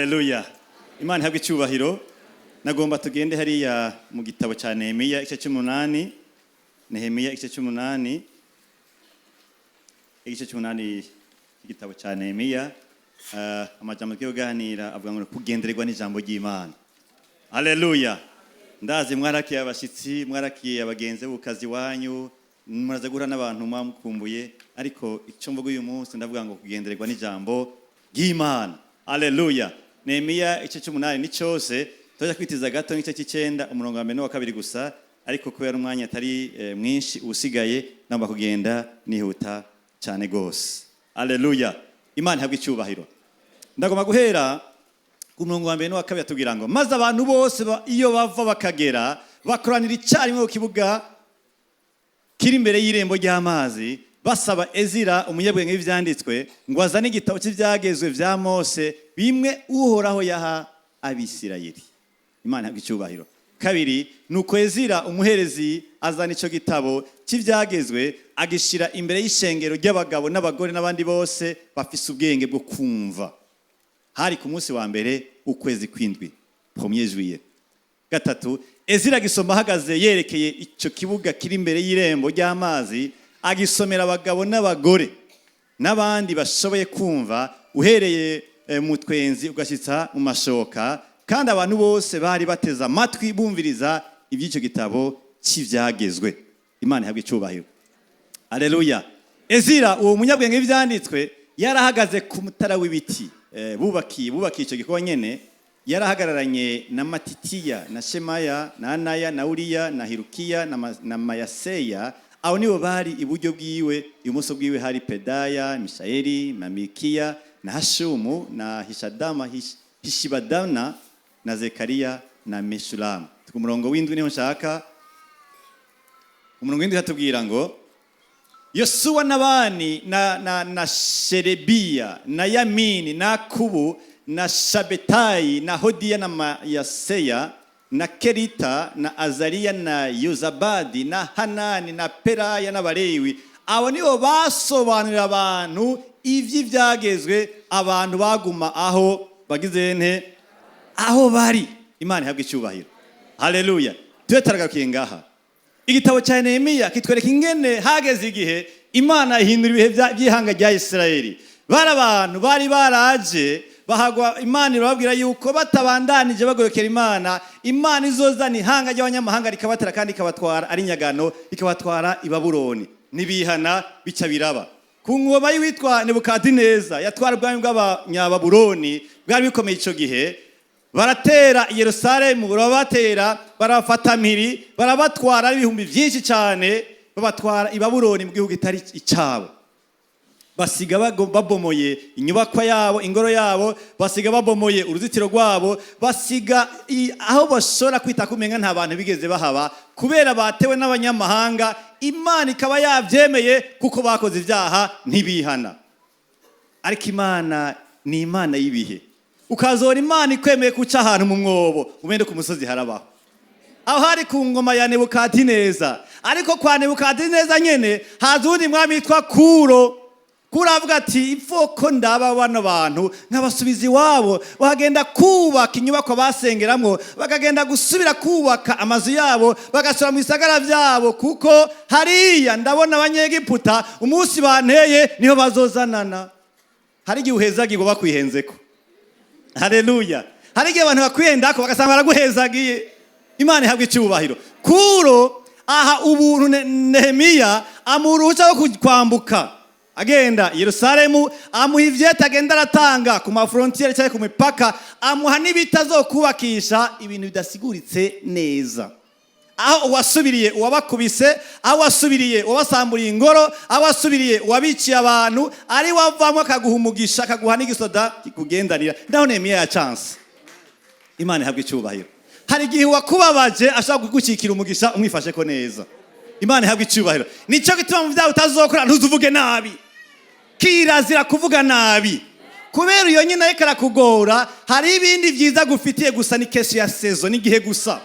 Haleluya. Imana ihabwe icyubahiro. Nagomba tugende hariya mu gitabo cya Nehemiya igice cy'umunani. Nehemiya igice cy'umunani. Igice cy'umunani igitabo cya Nehemiya. Amajambo yo kuganira avuga ngo kugendererwa n'ijambo ry'Imana. Haleluya. Ndazi mwarakiye abashitsi, mwarakiye abagenzi bukazi wanyu, muraza guhura n'abantu mwamukumbuye, ariko icyo mvuga uyu munsi ndavuga ngo kugendererwa n'ijambo ry'Imana. Haleluya. Nehemiya igice cy'umunani ni cyose tujya kwitiza gato n'igice cy'icenda umurongo wa mbere n'uwa kabiri gusa, ariko kubera umwanya atari mwinshi usigaye namba kugenda nihuta cyane gose. Haleluya. Imana ihabwe icyubahiro. Ndagomba guhera ku murongo wa mbere n'uwa kabiri atubwira ngo maze abantu bose iyo bava bakagera bakoranira icyarimwe mu kibuga kiri imbere y'irembo ry'amazi basaba Ezira umunyabwenge w'ivyanditswe ngo azane igitabo cy'ivyagezwe vya Mose bimwe uhoraho yaha Abisirayeli. Imana ihabwe icyubahiro. Kabiri nuko Ezira umuherezi azana ico gitabo cy'ivyagezwe agishira imbere y'ishengero ry'abagabo n'abagore n'abandi bose bafise ubwenge bwo kumva. Hari ku munsi wa mbere ukwezi kwindwi 1er juillet. Gatatu Ezira gisoma ahagaze yerekeye ico kibuga kiri imbere y'irembo ry'amazi agisomera abagabo n'abagore n'abandi bashoboye kumva uhereye mu twenzi ugashitsa mu mashoka, kandi abantu bose bari bateza amatwi bumviriza iby'icyo gitabo cy'ivyagezwe. Imana ihabwe icyubahiro. Haleluya. Ezira uwo munyabwenge w'ivyanditswe yarahagaze ku mutara w'ibiti bubakiye icyo gikorwa nyene, yarahagararanye na Matitiya na Shemaya na Anaya na Uriya na Hirukiya na Mayaseya. Abo nibo bari iburyo bwiwe, ibumoso bwiwe hari Pedaya, Mishaeli, Mamikiya na Hashumu na Hishadama, Hishibadana na Zekariya na Meshulamu. Ku murongo w'indwi niho nshaka. Umurongo w'indwi hatubwira ngo Yosuwa n'abani na Sherebiya na Yamini na Kubu na Shabetayi na Hodiya na Mayaseya na Kerita na Azariya na Yozabadi na Hanani na Peraya n'Abalewi. Abo nibo basobanurira abantu ivy'ivyagezwe, abantu baguma aho bagize nte aho bari. Imana ihabwe icyubahiro. Haleluya. Tutaragakiye ngaha. Igitabo cya Nehemiya kitwereka ingene hageze igihe Imana ihindura ibihe by'ihanga rya Isirayeli. Bari abantu bari baraje bahagwa, Imana irababwira yuko batabandanije bagoyokera Imana, Imana izozana ihanga ry'abanyamahanga rikabatera kandi ikabatwara ari nyagano, ikabatwara i Babuloni. Nibihana bica biraba. Ku ngoma y'uwitwa Nebukadineza yatwara ubwami bw'abanyababuloni bwari bikomeye ico gihe. Baratera Yerusalemu, barabatera, barafata mpiri, barabatwara ibihumbi byinshi cyane, babatwara i Babuloni mu gihugu kitari icabo. Basiga babomoye inyubakwa yabo, ingoro yabo, basiga babomoye uruzitiro rwabo, basiga aho bashora kwita kumenga nta bantu bigeze bahaba kubera batewe n'abanyamahanga. Imana ikaba yavyemeye kuko bakoze ivyaha ntibihana. Ariko Imana ni Imana y'ibihe. Ukazora Imana ikwemeye kuca ahantu mu mwobo umende ku musozi harabaho. Aho hari ku ngoma ya Nebukadineza, ariko kwa Nebukadineza nyene haza undi mwami yitwa Kuro. Kuravuga ati ipfoko ndaba bano bantu nk'abasubizi wabo bagenda kubaka inyubako basengeramwo, bakagenda gusubira kubaka amazu yabo, bagasura mu bisagara vyabo, kuko hariya ndabona abanyegiputa umunsi banteye niho bazozanana. Hari igihe uhezagirwa bakwihenzeko. Haleluya. Hari igihe abantu bakwihendako bagasanga baraguhezagiye. Imana ihabwe icyubahiro. Kuro aha ubuntu Nehemiya amuruhusa wo kwambuka agenda Yerusalemu, amuha ivyeta agenda aratanga ku mafrontiere cyangwa ku mipaka, amuha n'ibitazokubakisha ibintu bidasiguritse neza. Aho wasubiriye uwabakubise, aho wasubiriye uwabasamburiye ingoro, aho wasubiriye uwabiciye abantu, ari wavamwe akaguha umugisha, akaguha n'igisoda kikugendanira. Ndaho Nehemiya ya chance. Imana ihabwe icyubahiro. Hari igihe wakubabaje ashaka kugucikira umugisha umwifashe ko neza. Imana ihabwe icyubahiro. Nico gituma mu byawe utazokora ntuzuvuge nabi. Kirazira kuvuga nabi. Kubera iyo nyine yekara kugora, hari ibindi byiza gufitiye gusa ni kesu ya sezo n'igihe gusa.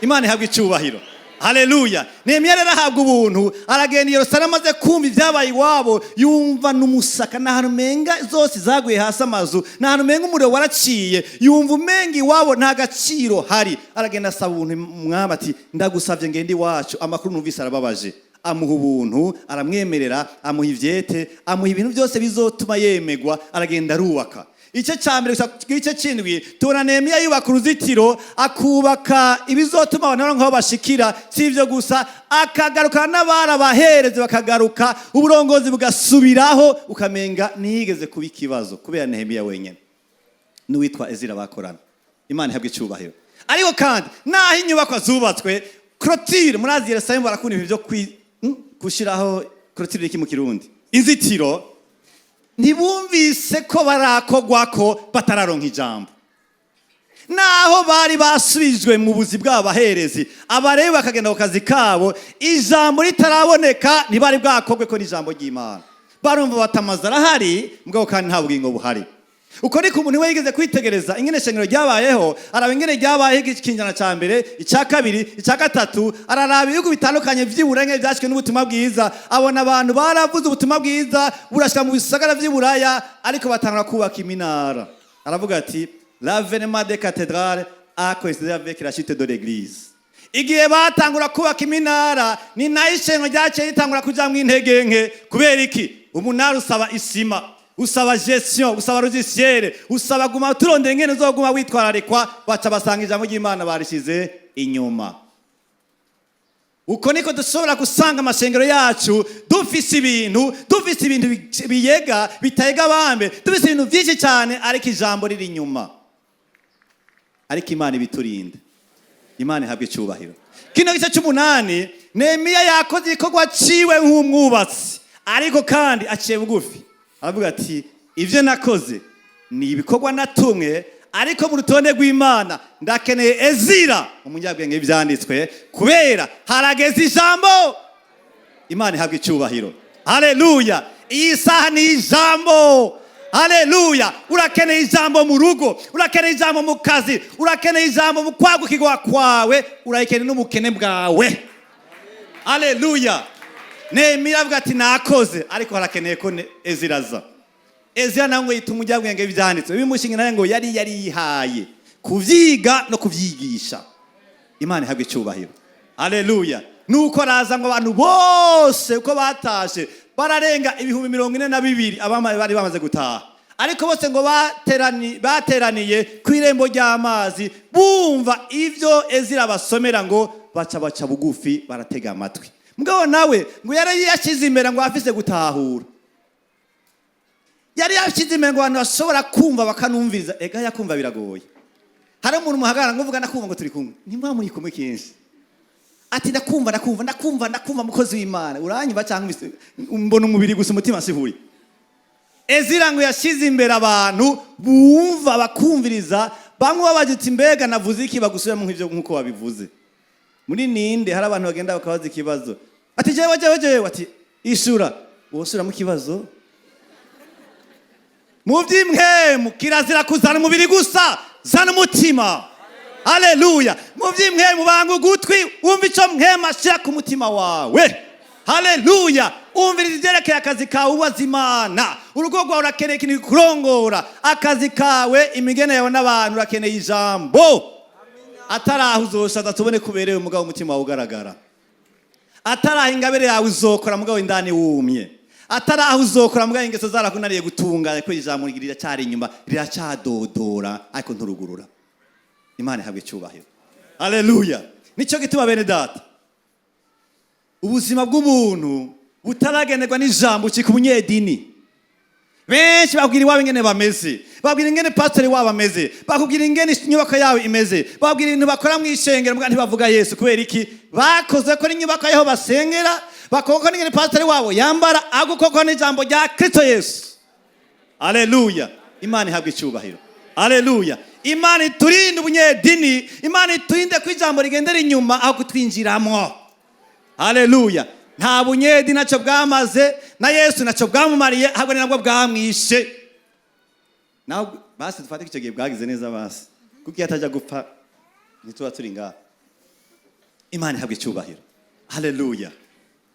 Imana ihabwe icyubahiro. Haleluya. Nehemiya rero ahabwa ubuntu, aragenda i Yerusalemu amaze kumva ibyabaye iwabo, yumva n'umusaka n'ahantu menga zose zaguye hasi amazu, n'ahantu menga umuriro waraciye, yumva umenga iwabo nta gaciro hari. Aragenda asaba ubuntu umwami ati ndagusavye ngende iwacu. Amakuru numvise arababaje. Amuha ubuntu, aramwemerera, amuha ivyete, amuha ibintu byose bizotuma yemegwa, aragenda arubaka. Ice cyambere gice cindwi tubona Nehemiya yubaka uruzitiro, akubaka ibizotuma abantu nkaho bashikira. Sivyo gusa, akagaruka n'abara bahereze bakagaruka, uburongozi bugasubiraho, ukamenga nigeze kuba ikibazo kubera Nehemiya wenyene n'uwitwa Ezira bakorana. Imana ihabwe icyubahiro. Ariko kandi naho inyubako zubatswe, clôture murazi Yerusalemu barakunda ibintu byo gushiraho clôture iki mu Kirundi, inzitiro. Ntibumvise ko barakogwa ko batararonka ijambo, naho bari basubijwe mu buzi bw'abaherezi. Abarebi bakagenda ku kazi kabo, ijambo ritaraboneka ntibari bwakogwe ko n'ijambo ry'Imana. Barumva batamaze arahari, mugabo kandi nta bugingo buhari. Uko niko umuntu we yigeze kwitegereza ingene shengero ryabayeho, araba ingene ryabayeho ikinyana ca mbere, icya kabiri, icya gatatu, araraba ibihugu bitandukanye vy'Iburaya byashwe n'ubutumwa bwiza. Abona abantu baravuze ubutumwa bwiza burashika mu bisagara vy'Iburaya, ariko batangura kubaka iminara. Aravuga ati l'avènement des cathédrales a coïncidé avec la chute de l'église. Igihe batangura kubaka iminara, ni nayo ishengero ryaciye ritangura kujamwo intege nke. Kubera iki? Umunara usaba isima, usaba gestion, usaba logiciel, usaba guma turondera ingene uzoguma witwararekwa. Baca basanga ijambo ry'Imana barishize inyuma. Uko niko dushobora gusanga amashengero yacu dufise ibintu biyega bitayega bambe, dufise ibintu byinshi cyane, ariko ijambo riri inyuma. Ariko Imana ibiturinde. Imana ihabwe icyubahiro. Kino gice cy'umunani, Nehemiya yakoze igikorwa ciwe nk'umwubatsi, ariko kandi aciye bugufi. Aravuga ati ivyo nakoze ni ibikorwa natumwe, ariko mu rutonde rw'Imana ndakeneye Ezira umunyabwenge ivyanditswe, kubera harageze ijambo. Imana ihabwe icyubahiro. Haleluya. Iyi saha ni ijambo. Haleluya. Urakeneye ijambo mu rugo, urakeneye ijambo mu kazi, urakeneye ijambo mu kwagukirwa kwawe, urakeneye n'ubukene bwawe. Haleluya. Nehemiya avuga ati nakoze, ariko harakeneye ko Ezira aza. Ezira nawe yita umunyabwenge ivyanditswe, bimushinga nawe ngo yari yihaye kuvyiga no kuvyigisha. Imana ihabwe icyubahiro. Haleluya. Nuko araza ngo abantu bose uko batashe bararenga 42,000 abamaye bari bamaze gutaha, ariko bose ngo bateraniye ku irembo ry'amazi, bumva ivyo Ezira basomera, ngo baca bugufi baratega amatwi. Mugabo nawe ngo yari yashize imbere ngo afise gutahura, yari yashize imbere ngo abantu bashobora kumva bakanumviriza. Ega yakumva biragoye. Hari umuntu muhagarara ngo uvuga nakumva ngo turi kumwe, nimba muri kumwe kenshi, ati ndakumva mukozi w'Imana, uranyumva cyangwa mbona umubiri gusa umutima sihuri. Ezira ngo yashize imbere abantu bumva bakumviriza, bamwe babajiti mbega navuze iki, bagusubiramo nk'ivyo nkuko wabivuze. Muri ninde hari abantu bagenda bakabaza ikibazo, ati jewe, ati ishura, wosura mu kibazo. Mu by'imwe kirazira kuzana umubiri gusa, zana umutima. Haleluya. Mu by'imwe mubanga ugutwi, wumva ico mhema shira ku mutima wawe. Haleluya. Umviriza ivyerekeye akazi kawe ubaza Imana. Urugo rwawe urakeneye ikintu kurongora, akazi kawe, imigene yawe n'abantu urakeneye ijambo. Ataraho uzoshaza tubone kuberewe umugabo umutima wawe ugaragara. Ataraho ingabire yawe uzokora mugabo indani wumye. Ataraho uzokora mugabo ingeso zarakunariye gutunga, ko ijambo rigirira cyari inyuma riracadodora, ariko nturugurura. Imana ihabwe icyubahiro. Haleluya. Nico gituma bene data, ubuzima bw'umuntu butaragenerwa n'ijambo cika umunyedini. Benshi babwira iwabo ingene bameze, babwira ingene pastor wabo ameze, bakubwira ingene inyubako yawe imeze, babwira ibintu bakora mu ishengero mbwa ntibavuga Yesu. Kubera iki? Bakoze ko inyubako yaho basengera, bakoko n'ingene pastor wabo yambara, agukoko n'ijambo rya Kristo Yesu. Haleluya. Imana ihabwe icyubahiro. Haleluya. Imana iturinde ubunyedini, Imana iturinde ko ijambo rigendera inyuma aho kutwinjiramo. Haleluya. Nta bunyedini naco bwamaze, na Yesu naco bwamumariye, ahubwo ni nabwo bwamwishe. Naho basi dufate icyo gihe bwagize neza basi, kuko yataja gupfa ntituba turi ngaha. Imana ihabwa icyubahiro. Haleluya.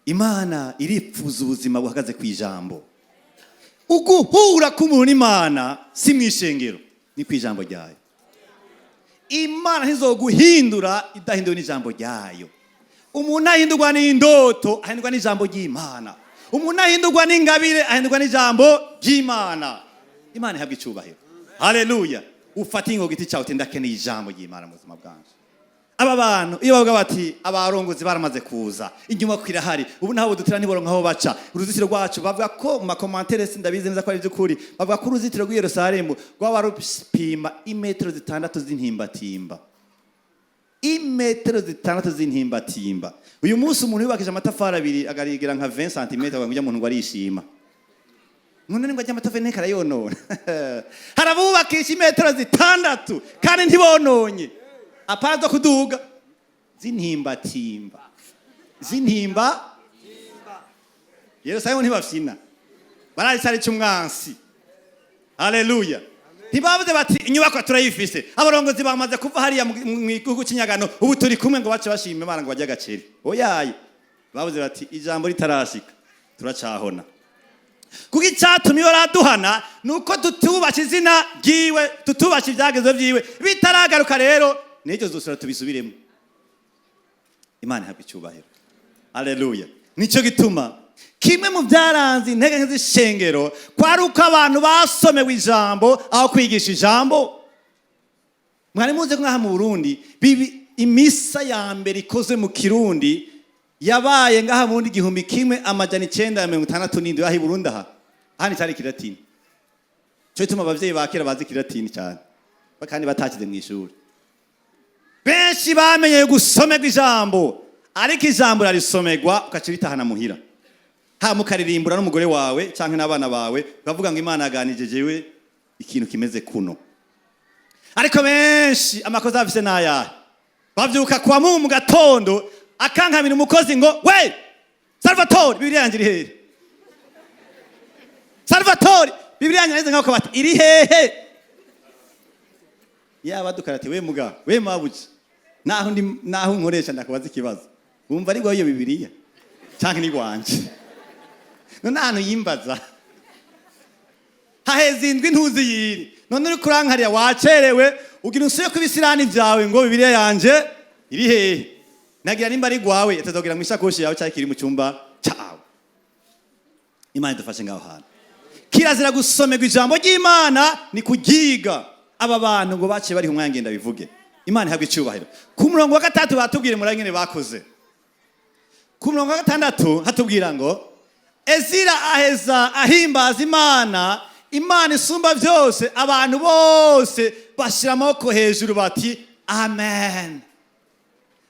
Imana iripfuza ubuzima buhagaze ku ijambo. Uguhura k'umuntu n'Imana si mu ishengero, ni ku ijambo ryayo. Imana ntizoguhindura idahinduwe n'ijambo ryayo. Umuntu ahindurwa n'indoto ahindurwa n'ijambo ry'Imana. Umuntu ahindurwa n'ingabire ahindurwa n'ijambo ry'Imana. Imana ihabwa icyubahiro. Haleluya. Ufata ingo giti cyawe ndakeneye ijambo ry'Imana mu buzima bwanje. Aba bantu iyo bavuga bati abarongozi baramaze kuza inyuma kwirahari ubu naho budutira niboro nkaho baca uruzitiro rwacu bavuga ko mu commentaire sindabizi neza ko ari by'ukuri bavuga ko uruzitiro rw'i Yerusalemu rwaba rupima imetero 6 z'intimbatimba. Imetero 6 z'intimbatimba. Uyu munsi umuntu yubakije amatafari abiri agarigira nka 20 cm ngo umuntu ngo arishima. None ngo ajya amatafari ne karayonona. Harabubakisha imetero 6 kandi ntibononye. Apana zo kuduga zintimbatimba. Yerusalemu ntibafyina. Bararisari cy'umwansi. Haleluya. Ntibavuze bati inyubako turayifise. Abarongozi bamaze kuva hariya mu gihugu cy'inyagano ubu turi kumwe ngo bace bashime Imana ngo bajya gaceri. Oyaye. Bavuze bati ijambo ritarashika turacahona. Kuko icyatumye baraduhana nuko tutubasha izina giwe tutubasha ibyagezo byiwe bitaragaruka rero n'icyo zosura tubisubiremo. Imana ihabwa icyubahiro. Haleluya. Nico gituma kimwe mu byaranze intege nke z'ishengero kwari uko abantu basomewe ijambo aho kwigisha ijambo. Mwari muze ko ngaha mu Burundi imisa ya mbere ikoze mu Kirundi yabaye ngaha mu Burundi 1967 aho i Burundi aha hani cyari Kilatini. Cyo gituma abavyeyi bakera bazi Kilatini cyane bakandi batakize mu ishuri. Benshi bamenye gusomerwa ijambo ariko ijambo rarisomerwa ukacibitahana muhira. Ha mukaririmbura n'umugore wawe canke n'abana bawe bavuga ngo Imana yaganije jewe ikintu kimeze kuno. Ariko benshi amakosa afise n'aya. Bavyuka kwa mu gatondo akankamira umukozi ngo we Salvatore Bibiliya yanje iri hehe? Salvatore Bibiliya yanje nkako bati iri hehe? Yaba dukarate we muga we mabuji naho nkoresha ndakubaza ikibazo wumva ari goyo Bibiliya canke ni gwanje none hano yimbaza haheze indwi ntuzi yiri none uri kurankariya wacerewe ugira usuye kubisirani vyawe ngo Bibiliya yanje iri hehe nagira nimba ari gwawe atazogira mu ishakoshi yawe cyari kiri mu cyumba cyawe. Imana idufashe ngaho hano kirazira gusomerwa ijambo ry'Imana ni kugiga. Aba bantu ngo baciye bari umwanya ngenda bivuge. Imana ihabwa icyubahiro. Ku murongo wa 3 batubwire muri nyene bakoze. Ku murongo wa 6 hatubwira ngo Ezira aheza ahimbaza Imana, Imana isumba byose, abantu bose bashira amaboko hejuru bati amen.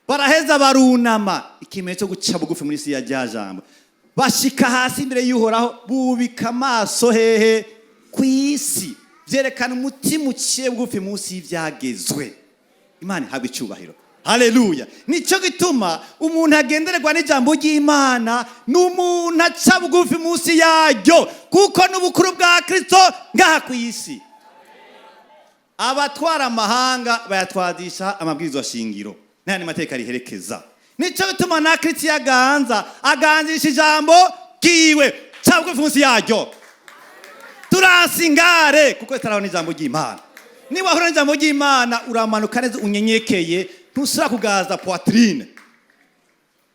Baraheza barunama ikimenyetso guca bugufi muri isi ya jambo. Bashika hasi imbere y'Uhoraho bubika amaso hehe ku isi. Byerekana umutima uciye bugufi munsi y'ivyagezwe. Imana ihabwa icyubahiro. Haleluya. Nico gituma umuntu agendererwa n'ijambo ry'Imana n'umuntu aca bugufi munsi yaryo kuko n'ubukuru bwa Kristo ngaha ku isi. Abatwara amahanga bayatwadisha amabwirizo shingiro n'andi mateka riherekeza. Nico gituma na Kristo aganzisha ijambo kiwe ca bugufi munsi yaryo. Turasingare kuko taraho n'ijambo ry'Imana. Niba hora n'ijambo ry'Imana uramanuka neza unyenyekeye ntusura kugaza poitrine.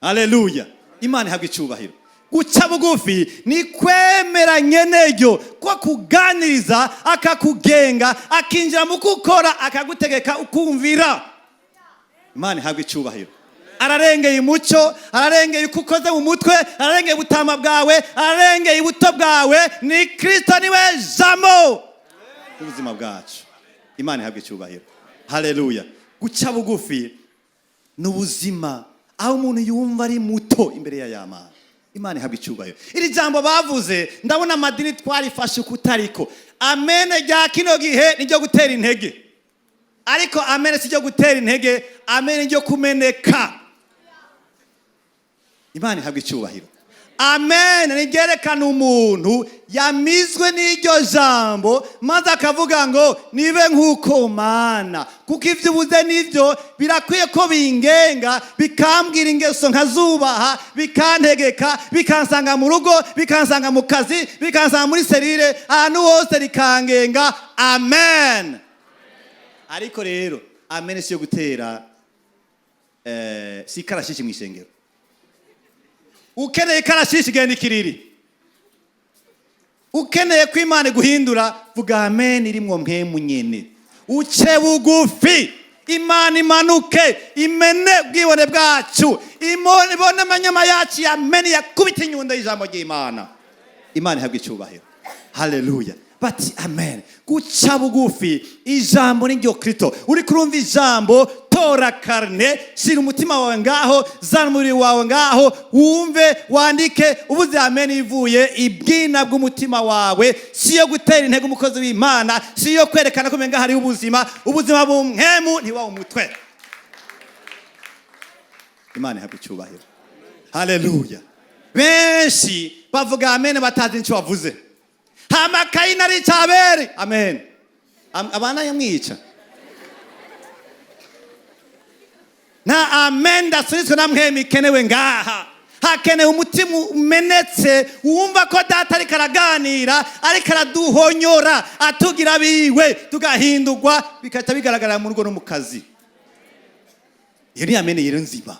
Haleluya. Imana ihabwa icyubahiro. Guca bugufi ni kwemera nyeneyo ko kuganiriza akakugenga akinjira mu gukora akagutegeka ukumvira. Imana ihabwa icyubahiro. Ararengeye umuco, ararengeye ukoze mu mutwe, ararengeye ubutama bwawe, ararengeye ubuto bwawe, ni Kristo niwe jambo ubuzima bwacu. Imana ihabwa icyubahiro. Haleluya. Guca bugufi n'ubuzima aho umuntu yumva ari muto imbere ya Yamana. Imana ihabwa icyubahiro. Iri jambo bavuze ndabona amadini twarifashe kutariko. Amen rya kino gihe niryo gutera intege. Ariko amen si ryo gutera intege, amen ryo kumeneka. Imana ihabwa icyubahiro. amen nigerekana umuntu yamizwe n'iryo jambo maze akavuga ngo nibe nk'uko Mana, kuko ivyo ubuze nivyo birakwiye ko bingenga, bikambwira ingeso nkazubaha, bikantegeka, bikansanga mu rugo, bikansanga mu kazi, bikansanga muri serire, ahantu hose rikangenga. Amen. Ariko rero amen siyo gutera si karashishi mw'isengero. Ukeneye karashishi genda ikiriri. Ukeneye ko Imana guhindura vuga amen irimwo mpemu nyene. Uce bugufi Imana imanuke imene bwibone bwacu, ibone amanyama yacu yamene yakubita inyundo y'ijambo ry'Imana. Imana ihabwe icyubahiro. Haleluya. Bati amen. Guca bugufi ijambo n'iryo Kristo. Uri kurumva ijambo, tora karne, shira umutima wawe ngaho, zana umubiri wawe ngaho, wumve, wandike, ubuze amen ivuye ibwina bw'umutima wawe. Siyo gutera intege umukozi w'Imana, siyo kwerekana ko menga hari ubuzima bumwemu ntiwa umutwe. Imana ihabwe icyubahiro. Haleluya. Benshi bavuga amen batazi icyo bavuze. Hama Kayini arica Abeli. Amen. Abana yamwica. Na amen ndasunitswe na mpemu ikenewe ngaha. Hakenewe umutima umenetse wumva ko data ariko araganira, ariko araduhonyora, atugira biwe, tugahindurwa, bikahita bigaragara mu rugo no mu kazi. Iyo ni amen yero nzima.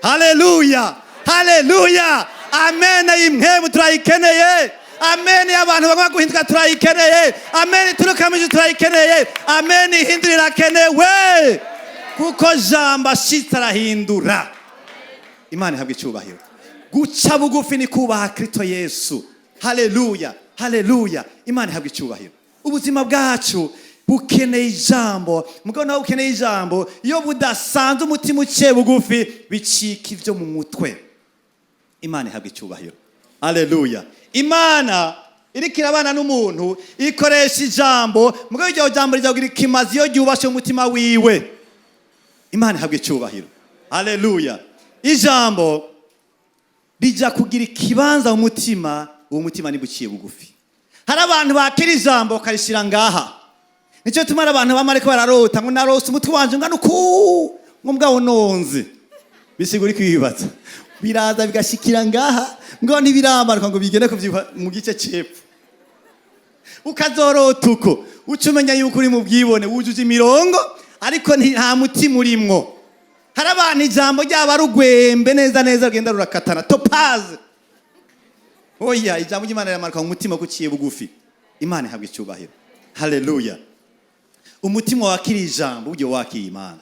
Haleluya. Haleluya. Amen y'impemu turayikeneye. Amen y'abantu bagomba guhinduka turayikeneye. Amen turukamije turayikeneye. Amen ihindurira kenewe. Kuko jambo ashitse arahindura. Imana ihabwe icyubahiro. Guca bugufi ni kubaha Kristo Yesu. Haleluya. Haleluya. Imana ihabwe icyubahiro. Ubuzima bwacu bukeneye ijambo. Mugabo nawe ukeneye ijambo, iyo budasanze umutima uciye bugufi bicika ivyo mu mutwe. Imana ihabwe icyubahiro. Haleluya. Imana iriko irabana n'umuntu ikoresha ijambo, mugabo iryo jambo rizagira ikimazi iyo ryubashe umutima wiwe. Imana ihabwe icyubahiro. Haleluya. Ijambo rija kugira ikibanza mu mutima, uwo mutima nibuciye bugufi. Hari abantu bakira ijambo karishira ngaha. Nico tumara abantu bamareko bararota ngo narose umutwe wanje ngana uku ngo mbwaho nonze. Bisigura ikibibaza. Biraza bigashikira ngaha ngo ntibiramaruka ngo bigene kuvyiba mu gice cepfo. Ukazorota uko ucumenya yuko uri mu bwibone wujuje imirongo ariko nta mutima urimwo. Hari abantu ijambo ryaba rugwembe neza neza rugenda rurakatana topaze. Oya ijambo ry'Imana riramarika mu mutima guciye bugufi. Imana ihabwe icyubahiro. Haleluya. Umutima wakira ijambo ujye wakira Imana.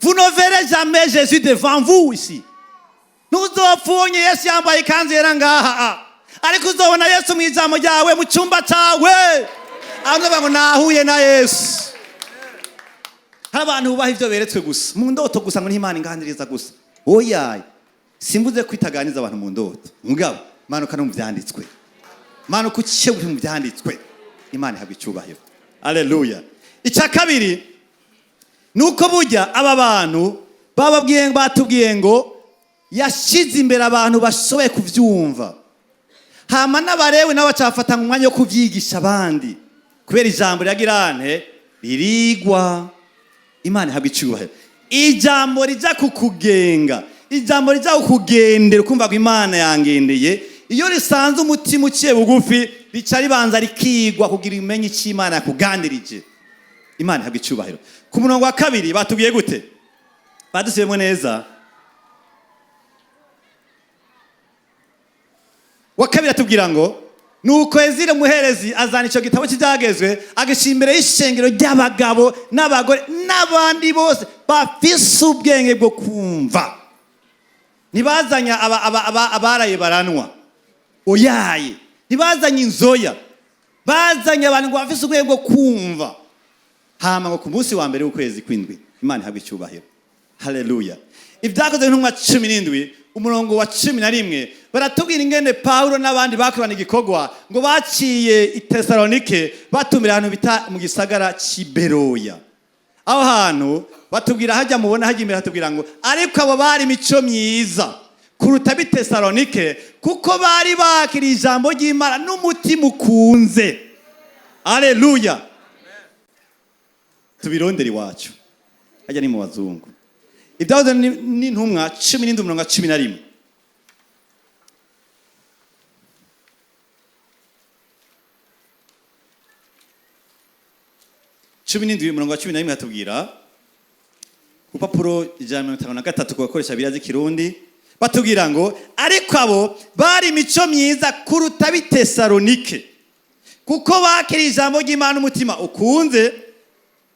Vous ne verrez jamais Jésus devant vous ici. Ntuzopfunye Yesu yambaye ikanzu yera ngaha. Ariko uzobona Yesu mu ijambo ryawe mu cyumba cyawe. Abantu ngo nahuye na Yesu. Hari abantu bubaha ivyo beretswe gusa. Mu ndoto gusa ngo n'Imana inganiriza gusa. Oya. Simbuze kwitaganiza abantu mu ndoto. Mugabo manuka no mu byanditswe. Manuka uciye mu byanditswe. Imana ihabwe icyubahiro. Haleluya. Icya kabiri nuko burya aba bantu bababwiye batubwiye ngo yashize imbere abantu bashoboye kuvyumva. Hama n'abarewe nabo bacafata mu mwanya wo kuvyigisha abandi. Kubera ijambo ryagirane ririgwa. Imana ihabwe icyubahiro. Ijambo rija kukugenga. Ijambo rija kukugendera ukumva ko Imana yangendeye. Iyo risanze umutima uciye bugufi rica ribanza rikigwa kugira imenye icyo Imana yakugandirije. Imana ihabwe icyubahiro. Ku murongo wa kabiri batubwiye gute? Badusubiyemo neza. Wa kabiri atubwira ngo nuko Ezira muherezi azana icyo gitabo cyagezwe agashira imbere y'ishengero ry'abagabo n'abagore n'abandi bose bafise ubwenge bwo kumva. Ntibazanya abaraye baranwa. Oyaye. Ntibazanye inzoya. Bazanye abantu ngo bafise ubwenge bwo kumva. Hama ngo ku munsi wa mbere w'ukwezi kw'indwi. Imana ihabwe icyubahiro. Haleluya. Ibyakozwe n'intumwa 17 umurongo wa 11 baratubwira ingene Paulo n'abandi bakorana igikorwa ngo baciye i Tesalonike batumira ahantu bita mu gisagara cy'Iberoya. Aho hantu batubwira hajya mubona hajya imbere hatubwira ngo ariko abo bari mico myiza kuruta b'i Tesalonike, kuko bari bakiriye ijambo ry'Imana n'umutima ukunze. Haleluya. Tubirondera iwacu. Ajya ni mu bazungu. Ibyavuze n'intumwa 17:11. Cumi n'indwi umurongo wa 11 hatubwira ku papuro 153 kubakoresha birazi Kirundi, batubwira ngo ariko abo bari imico myiza kuruta b'i Tesalonike, kuko bakiriye ijambo ry'Imana umutima ukunze.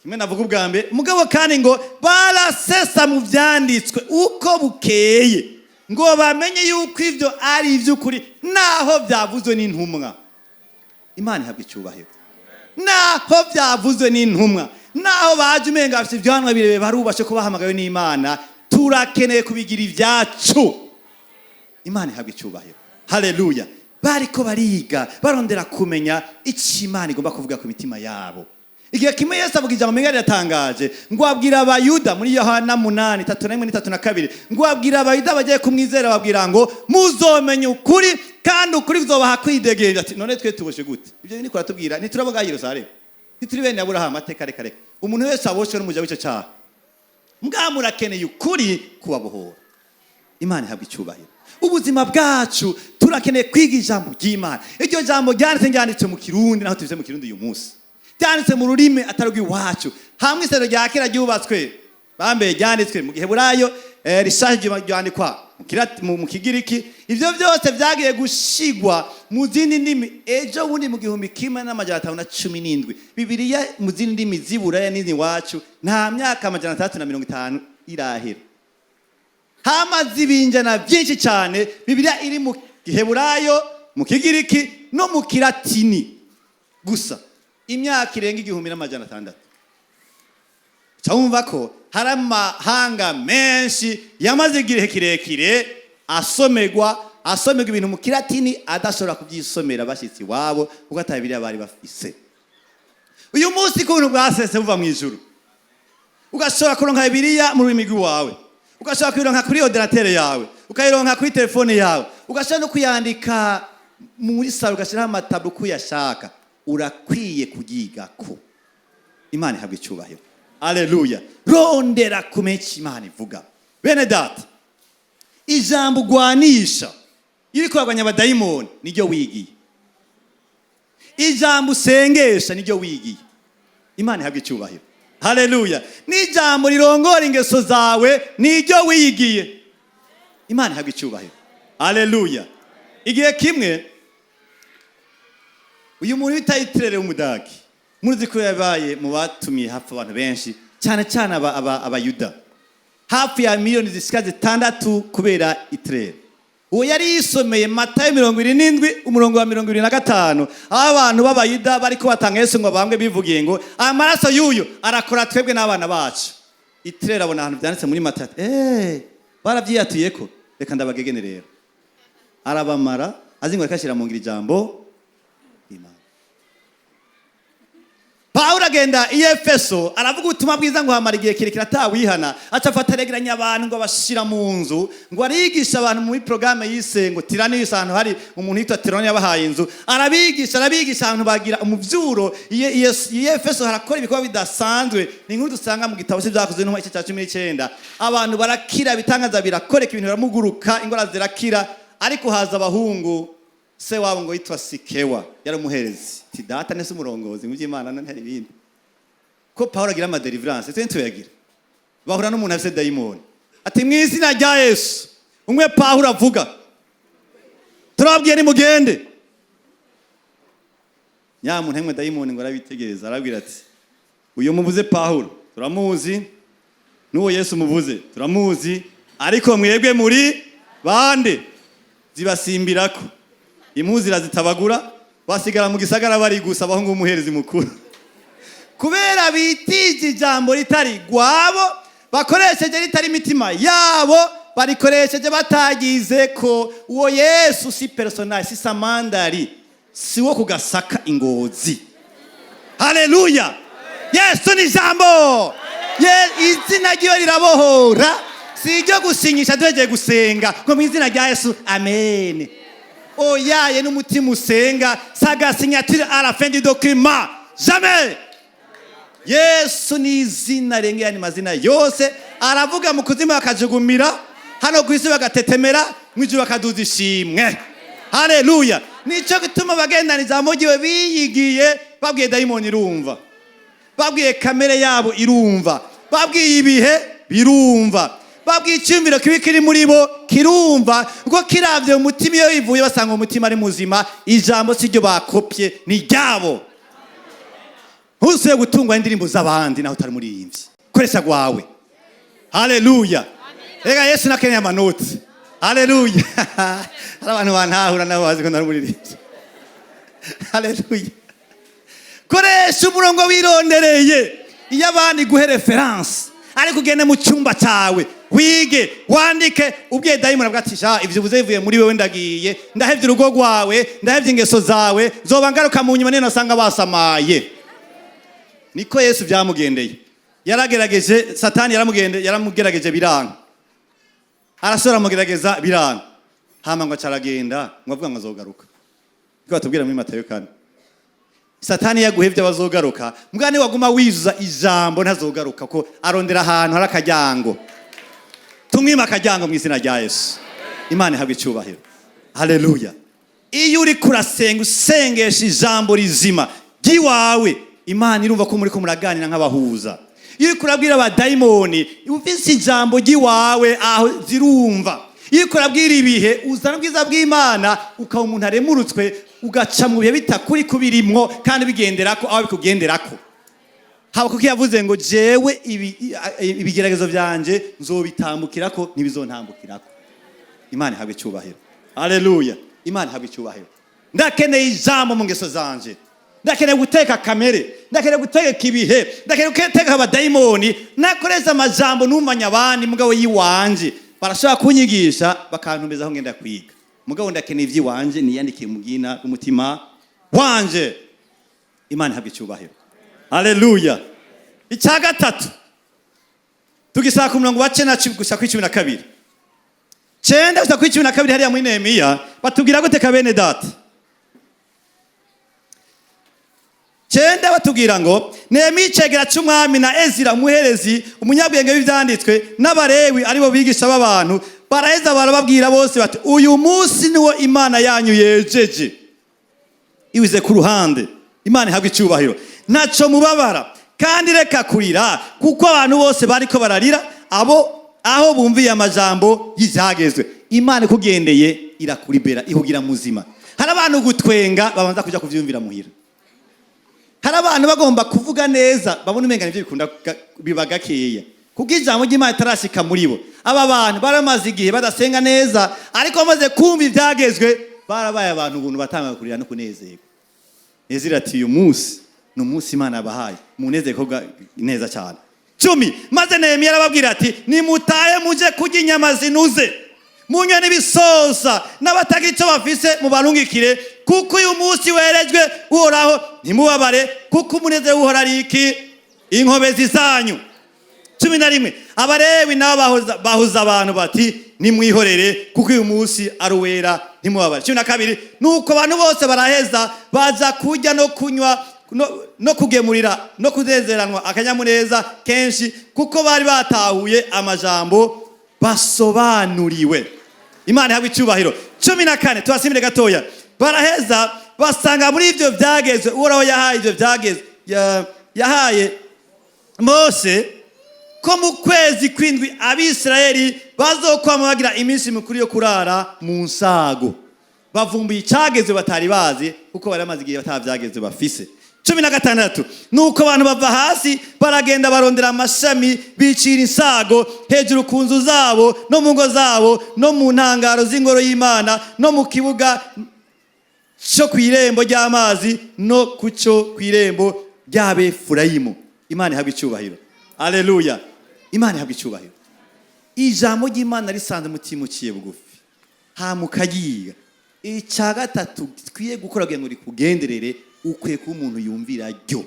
Kimwe navuga ubwa mbere, mugabo kandi ngo barasesa mu vyanditswe uko bukeye, ngo bamenye yuko ivyo ari ivy'ukuri naho vyavuzwe n'intumwa. Imana ihabwa icyubahiro. Naho vyavuzwe n'intumwa, naho baje umenga bafite ibyanwa birebe barubashe ko bahamagawe n'Imana, turakeneye kubigira ivyacu. Imana ihabwa icyubahiro. Haleluya. Bariko bariga barondera kumenya icyo Imana igomba kuvuga ku mitima yabo. Igihe kimwe Yesu avuga ijambo menga riratangaje, ngo abwira abayuda muri Yohana 8:3-3-2, ngo abwira abayuda bagiye kumwizera, babwira ngo muzomenye ukuri kandi ukuri kuzobaha kwidegembya. Ati none twe tuboshe gute? Ibyo ni kuratubwira ntiturabaga Yerusalemu, ntituri bene Aburahamu, ateka reka reka. Umuntu wese aboshwe n'umuja w'icyo cyaha, mbwa murakeneye ukuri kubabohora. Imana ihabwa icyubahiro. Ubuzima bwacu turakeneye kwiga ijambo ry'Imana. Iryo jambo ryanditse mu Kirundi, naho tubize mu Kirundi uyu munsi, ryanditse mu rurimi atarugwi wacu. Hamwe isero rya kera ryubatswe bambe ryanditswe mu Giheburayo, rishaje ryandikwa mu Kigiriki. Ivyo byose byagiye gushigwa mu zindi ndimi ejo bundi mu 1517. Bibiliya mu zindi ndimi z'Iburaya n'ini wacu nta myaka 350 irahera. Hamaze ibinjana byinshi cyane. Bibiliya iri mu Giheburayo, mu Kigiriki no mu Kilatini gusa imyaka irenga 1600. Cyumva ko hari amahanga menshi yamaze igihe kirekire asomerwa ibintu mu Kilatini adashobora kubyisomera bashyitsi wabo kuko atabiriya bari bafise. Uyu munsi kuntu bwasese buva mu ijuru, ugashobora kuronka Bibiliya mu rurimi rwawe, ugashobora kuyironka kuri ordinateur yawe, ukayironka kuri telefone yawe, ugashobora no kuyandika muri salo, ugashiraho amatablo kuyashaka. Urakwiye kugigako. Imana ihabwa icyubahiro. Haleluya. Rondera kumenya Imana ivuga. Bene data, ijambo gwanisha iriko abanya abadayimoni niryo wigiye. Ijambo usengesha niryo wigiye. Imana ihabwa icyubahiro. Haleluya. N'ijambo rirongora ingeso zawe niryo wigiye. Imana ihabwa icyubahiro. Haleluya. Igihe kimwe uyu muntu bitayitirere umudagi, muzi ko yabaye mu batumiye hafi abantu benshi, cyane cyane abayuda, hafi ya miliyoni zisika 6 kubera itirere. Uwo yari yisomeye Matayo 27:25, abantu b'abayuda bariko batanga Yesu ngo bambwe bivugiye ngo amaraso y'uyu arakora twebwe n'abana bacu. Itirere abona ahantu byanditse muri Matayo, baravyiyatuyeko, reka ndabagegene rero. Arabamara azingo akashira mu ngira ijambo Imana. Paulo agenda i Efeso aravuga ubutumwa bwiza ngo hamara igihe kirekire atawihana, acafata regeranya abantu ngo abashira mu nzu, ngo arigisha abantu muri programme yise ngo tirani y'abantu, hari umuntu yitwa Tironi yabahaye inzu, arabigisha abantu bagira umuvyuro. I Efeso harakora ibikorwa bidasanzwe, ni nkuru dusanga mu gitabo cy'ibyakozwe n'umwe 19. Abantu barakira, bitangaza birakoreka, ibintu biramuguruka, ingora zirakira. Ariko haza abahungu, se wabo ngo yitwa Sikewa, yari umuherezi. Ti data nese umurongozi mu by'Imana ntari ibindi. Ko Paulo agira ama deliverance, twe yagira. Bahura n'umuntu afite dayimoni. Ati mu izina rya Yesu, umwe Paulo avuga, turabwiye ni mugende. Nyamuntu hemwe dayimoni ngo arabitegereza, arabwira ati uyu muvuze Paulo turamuzi, n'uwo Yesu muvuze turamuzi, ariko mwebwe muri bande? Zibasimbirako. Impuzi zitabagura, basigara mu gisagara bari gusa abahungu umuherezi mukuru. Kubera bitije ijambo ritari gwabo, bakoresheje ritari mitima yabo, barikoresheje batagize ko uwo Yesu si personal, si samandari, si wo kugasaka ingozi. Haleluya. Yesu ni jambo. Izina ryo rirabohora, si iryo gusinyisha duhegeye gusenga ngo mu izina rya Yesu amen. Oyaye n'umutima usenga saga signature à la fin du document. Jamais. Yesu ni izina rengera ni mazina yose, aravuga mu kuzimu bakajugumira, hano kwisi bagatetemera, mw'ijuru bakaduza ishimwe. Haleluya. Nico gituma bagendana ijambo ryiwe biyigiye, babwiye dayimoni irumva, babwiye kamere yabo irumva, babwiye ibihe birumva, babwiye icyumviro kibi kiri muri bo kirumva, ubwo kiravye umutima iyo ivuye basanga umutima ari muzima, ijambo si ryo bakopye ni ryabo. Ntusuye gutungwa indirimbo z'abandi naho utari muririmbyi, koresha gwawe. Haleluya. Ega Yesu nakeneye amanoti. Haleluya. Hari abantu bantahura nabo bazi ko ntari muririmbyi. Haleluya. Koresha umurongo wirondereye iyo abandi guhe reference, ariko ugende mu cyumba cyawe wige wandike, ubwiye dayimoni bwatisha ivyo buze bivuye muri wewe, ndagiye ndahevye urugo rwawe, ndahevye ingeso zawe, zoba ngaruka mu nyuma nene nasanga basamaye. Niko Yesu byamugendeye, yaragerageje Satani yaramugerageje biranga, arasora mugerageza biranga, hama ngo caragenda ngo avuga ngo azogaruka. Niko batubwira muri Matayo 4. Satani yaguhevye abazogaruka, mugane waguma wizuza ijambo ntazogaruka, ko arondera ahantu hari akajyango. Tumwima akajyango mu izina rya Yesu. Imana ihabwe icyubahiro. Haleluya. Iyo uri kurasenga usengesha ijambo rizima giwawe, Imana irumva ko muri ko muraganira nk'abahuza. Iyo uri kurabwira abadayimoni, ufise ijambo giwawe aho zirumva. Iyo kurabwira ibihe uzana ubwiza bw'Imana, ukaba umuntu aremurutswe, ugaca mu bihe bitakuri kubirimwo kandi bigenderako aho bikugenderako. Haba kuko yavuze ngo jewe ibigeragezo byanje nzobitambukirako ntibizontambukirako. Imana ihabwe icyubahiro. Haleluya. Imana ihabwe icyubahiro. Ndakeneye ijambo mu ngeso zanje, ndakeneye guteka kamere, ndakeneye guteka ibihe, ndakeneye guteka abadayimoni, nakoreza amajambo numanya abandi mugabo yiwanje barashobora kunyigisha bakantumeza aho ngenda kwiga, mugabo ndakeneye ivy'iwanje niyandikiye mu bwina umutima wanje. Imana ihabwe icyubahiro. Haleluya. Icya gatatu tugisaka ku murongo wa 9 gusa ku 12, 9 gusa ku 12 hariya muri Nehemiya batubwira guteka bene data. 9 batubwira ngo Nehemiya icegera cy'umwami na Ezira umuherezi umunyabwenge w'ivyanditswe n'abarewi aribo bigisha b'abantu baraheza barababwira bose bati uyu munsi niwo Imana yanyu yejeje. Iwize ku ruhande. Imana ihabwe icyubahiro. Naco mubabara kandi reka kurira, kuko abantu bose bariko bararira aho bumviye amajambo y'ivyagezwe. Imana kugendeye irakuribera ihugira muzima. Hari abantu gutwenga babanza kuja kuvyumvira muhira. Hari abantu bagomba kuvuga neza babona umenga nivyo bikunda bibagakeya, kuko ijambo ry'Imana tarashika muri bo. Aba bantu baramaze igihe badasenga neza, ariko bamaze kumva ivyagezwe barabaye abantu ubuntu batanga kurira no kunezerwa. Ezira ati uyu munsi n'umunsi Imana yabahaye munezeko neza cyane. 10 maze Nehemiya arababwira ati nimutaye muje kurya inyama zinuze, munywe n'ibisosa, n'abatagira icyo bafise mubarungikire, kuko uyu munsi werejwe uhoraho, ntimubabare kuko umunezero uhora ari iki? Inkobezi zanyu. 11 abarewi nabo bahuza abantu bati nimwihorere kuko uyu munsi ari uwera ntimubabare. 12 nuko abantu bose baraheza baza kurya no kunywa no kugemurira no kuzezeranwa akanyamuneza kenshi, kuko bari batahuye amajambo basobanuriwe. Imana ihabwe icyubahiro. 14 twasimire gatoya baraheza basanga muri ivyo vyagezwe uhoraho yahaye ivyo vyagezwe yahaye Mose ko mu kwezi kwindwi Abisirayeli bazokwama bagira iminsi mikuru yo kurara mu nsago. Bavumbuye icagezwe batari bazi, kuko bari amaze igihe batavyagezwe bafise. 16 nuko abantu bava hasi baragenda barondera amashami bicira insago hejuru ku nzu zabo no mu ngo zabo no mu ntangaro z'ingoro y'Imana no mu kibuga cyo kwirembo ry'amazi no kucyo kwirembo ry'Abefurayimu. Imana ihabwe icyubahiro. Haleluya. Imana ihabwe icyubahiro. Ijambo ry'Imana risanze mutima uciye bugufi hamukagiga. Icya gatatu twiye gukora ngo rikugenderere ukwiye ko umuntu yumvira ryo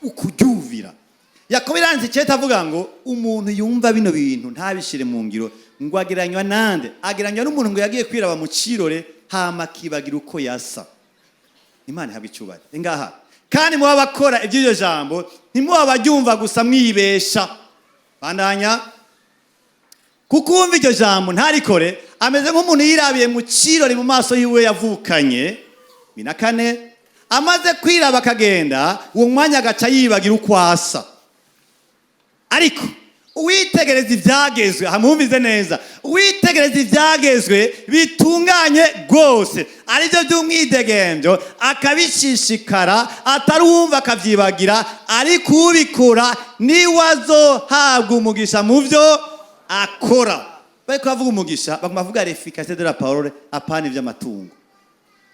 ukuryumvira. Yakobo iranditse cyeta avuga ngo umuntu yumva bino bintu ntabishire mu ngiro ngo ageranywa nande, ageranywa n'umuntu ngo yagiye kwiraba mu cirore hama kibagira uko yasa. Imana ihabwa icyubahiro. Ngaha kandi muba bakora iby'iryo jambo ntimuba baryumva gusa mwibesha. Bandanya kukumva iryo jambo ntarikore ameze nk'umuntu yirabiye mu cirore mu maso yiwe yavukanye. Binakane amaze kwiraba akagenda uwo mwanya agaca yibagira uko asa. Ariko uwitegereza ibyagezwe, hamwumvize neza, uwitegereza ibyagezwe bitunganye rwose aribyo by'umwidegemvyo akabishishikara atari uwumva akavyibagira, ariko ubikora niwe azohabwa umugisha mu vyo akora. Bariko bavuga umugisha baguma bavuga l'efficacité de la parole apana ivy'amatungo.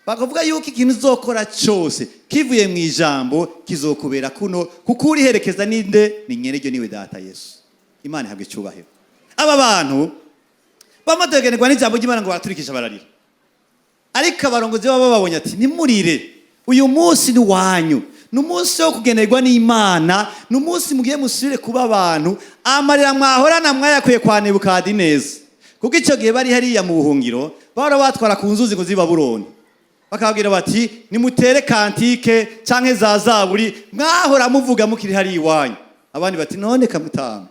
Bakavuga yuko ikintu uzokora cyose kivuye mu ijambo kizokubera kuno, kuko uriherekeza ninde? Ni nyeneryo niwe data Yesu. Imana ihabwe icyubahiro. Aba bantu bamadegenegwa n'ijambo ry'Imana ngo baraturikisha bararira, ariko abarongozi babo babonye ati nimurire, uyu munsi ni wanyu, n'umunsi wo kugenerwa n'Imana, n'umunsi mugiye musubire kuba abantu. Amarira mwahorana mwayakuye kwa Nebukadineza, kuko icyo gihe bari hariya mu buhungiro bahora batwara ku nzuzi ngo ziba Babuloni, bakababwira bati nimutere kantike canke za zaburi mwahora muvuga mukiri hari iwanyu. Abandi bati none kamutama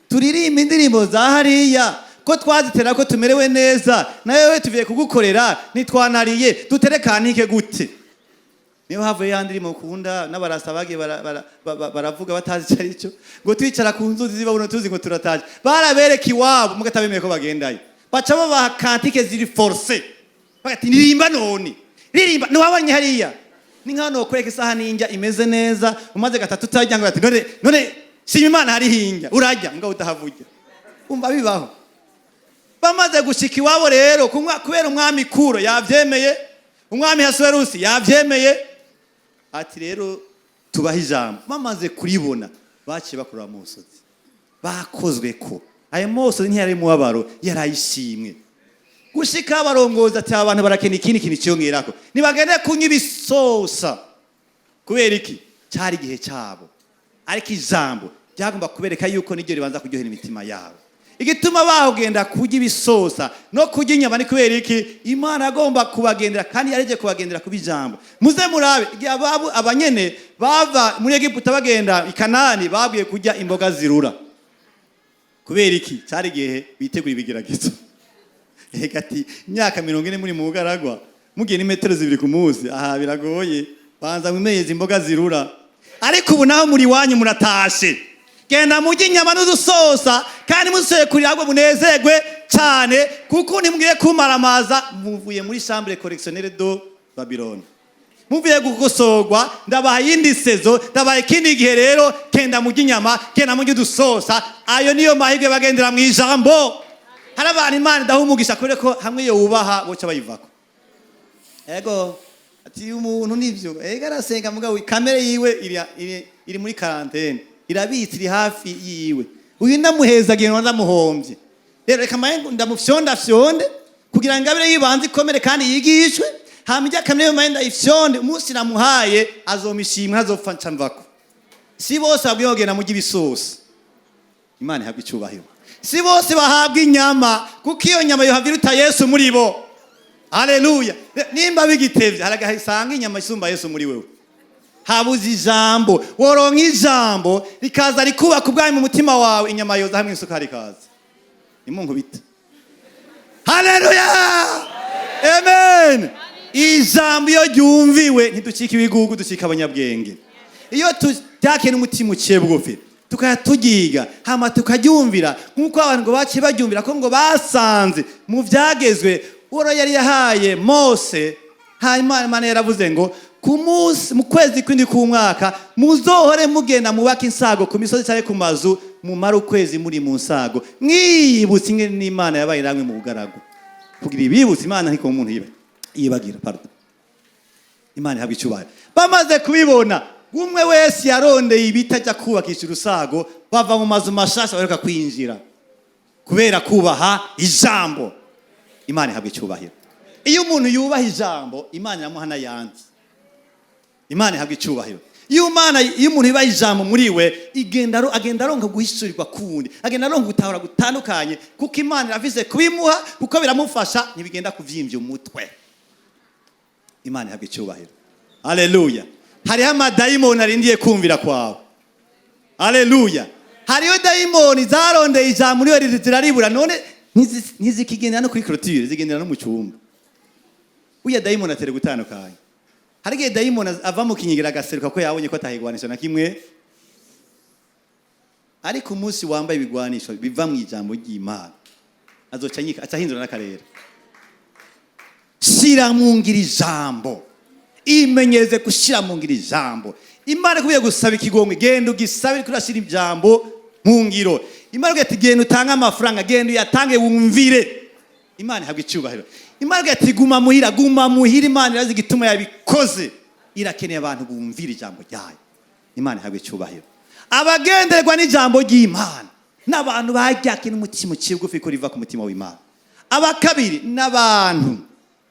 turirimba indirimbo za hariya ko twazitera ko tumerewe neza, nawe we tuviye kugukorera nitwanariye dutere kantike gute? Niyo havuye ya ndirimbo mukunda n'abarasa bagiye baravuga batazi cyari cyo ngo twicara ku nzuzi ziba buno tuzi ngo turataje. Barabereka iwabo mugatabemeye ko bagendayo, baca babaha kantike ziri force, bagati nirimba none ririmba ntiwabonye hariya ni nka no kwereka isaha ninjya imeze neza umaze gatatu utajya ngo ati none shima Imana hari hinga urajya ngo utahavugira. Umva bibaho. Bamaze gushika iwabo rero kubera umwami Kuro yavyemeye, umwami Hasuwerusi yavyemeye, ati rero tubaha ijambo. Bamaze kuribona baciye bakura mu musozi, bakozwe ko ayo musozi ntiyari mu wabaro yarayishimwe. Gushika abarongoza ati abantu barakena ikindi kintu cyongerako nibagende kunywa ibisosa. Kubera iki? Cyari gihe cyabo, ariko ijambo ryagomba kubereka yuko niryo ribanza kuryohera imitima yabo. Igituma bahugenda kurya ibisosa no kurya inyama ni kubera iki? Imana agomba kubagendera kandi yareje kubagendera kubijambo. Muze murabe igihe abanyene bava muri Egiputa bagenda i Kanani babwiye kurya imboga zirura. Kubera iki? Cyari gihe bitegura ibigeragezo. Egati myaka 40 muri mu bugaragwa mugiye ni metero 2 ku munsi, aha biragoye, banza mwimeyeze imboga zirura. Ariko ubu naho muri wanyu muratashe, genda mujye inyama n'udusosa kandi museye kuriragwe munezerwe cyane, kuko nimubwiye kumaramaza muvuye muri chambre correctionnelle do Babylone, muvuye gukosorwa. Ndabaha yindi sezo, ndabaha ikindi gihe rero, genda mujye inyama, genda mujye udusosa. Ayo niyo mahirwe bagendera mu ijambo. Hari abantu Imana idahumugisha kubera ko hamwe yo wubaha boca bayivako. Ego ati umuntu nivyo arasenga mugabo kamere yiwe iri muri quarantaine, irabitse iri hafi yiwe. Uyu ndamuheza gihe ndamuhombye. Rero reka mayengo ndamufyonda kugira ngo abire yibanze ikomere kandi yigishwe, hamijya kamere yo mayenda ifyonde umunsi namuhaye azomishimwa azopfa ncamvako. Si bose abwiyogena mu gibisosa. Imana ihabwa icyubahiro. Si bose bahabwa inyama, kuko iyo nyama yo haviruta Yesu muri bo. Haleluya. Nimba bigitevye haragahisanga inyama isumba Yesu muri wewe. Habuze ijambo, woronka ijambo rikaza rikubaka ubwami mu mutima wawe, inyama yoza hamwe isukari kaza. Imungu bita. Haleluya. Amen. Ijambo iyo ryumviwe ntiducika ibigugu, ducika abanyabwenge. Iyo tutakena umutima uciye bugufi tukayatugiga hama tukaryumvira nkuko abantu ngo baciye baryumvira ko ngo basanze mu vyagezwe uro yari yahaye Mose. Hanyuma Imana yaravuze ngo ku munsi mu kwezi kwindi ku mwaka muzohore mugenda mubaka insago ku misozi cyane ku mazu mumara ukwezi muri mu nsago, mwibutse ingene n'Imana yabaye namwe mu bugaragu, kugira ibibutse Imana ntiko umuntu yibagira. Pardon. Imana ihabwa icyubahiro. Bamaze kubibona umwe wese yarondeye ibiti ajya kubakisha urusago, bava mu mazu mashasha baruka kwinjira kubera kubaha ijambo. Imana ihabwa icyubahiro. Iyo umuntu yubaha ijambo Imana iramuha n'ayandi. Imana ihabwa icyubahiro. iyo umuntu iba ijambo muri we agenda aronka guhishurirwa kundi, agenda aronka gutahura gutandukanye, kuko Imana iravize kubimuha, kuko biramufasha, ntibigenda kuvyimvya umutwe. Imana ihabwe icyubahiro. Haleluya. Hariho amadayimoni arindiye kumvira kwawe. Haleluya. Hariho dayimoni zarondeye ijambo muri we ziraribura, none ntizikigendera no kuri clôture, zigendera no mu cyumba. Uya dayimoni atere gutandukanye. Hari igihe dayimoni ava mu kinyigira agaseruka ko yabonye ko atahigwanisha na kimwe, ariko umunsi wambaye ibigwanisho biva mu ijambo ry'Imana azoca ahindura n'akarere. Shira mu ngiro ijambo, imenyereze gushira mu ngiro ijambo. Imana kubiye gusaba ikigomwe, genda ugisabe kurashira ijambo mu ngiro. Imana ati genda utanga amafaranga, genda uyatange wumvire. Imana ihabwe icyubahiro. Imana ati guma muhira. Imana irazi igituma yabikoze, irakeneye abantu bumvira ijambo ryayo. Imana ihabwe icyubahiro. Abagenderwa n'ijambo ry'Imana n'abantu baryakira umutima uciye ko riva ku mutima w'Imana. Abakabiri n'abantu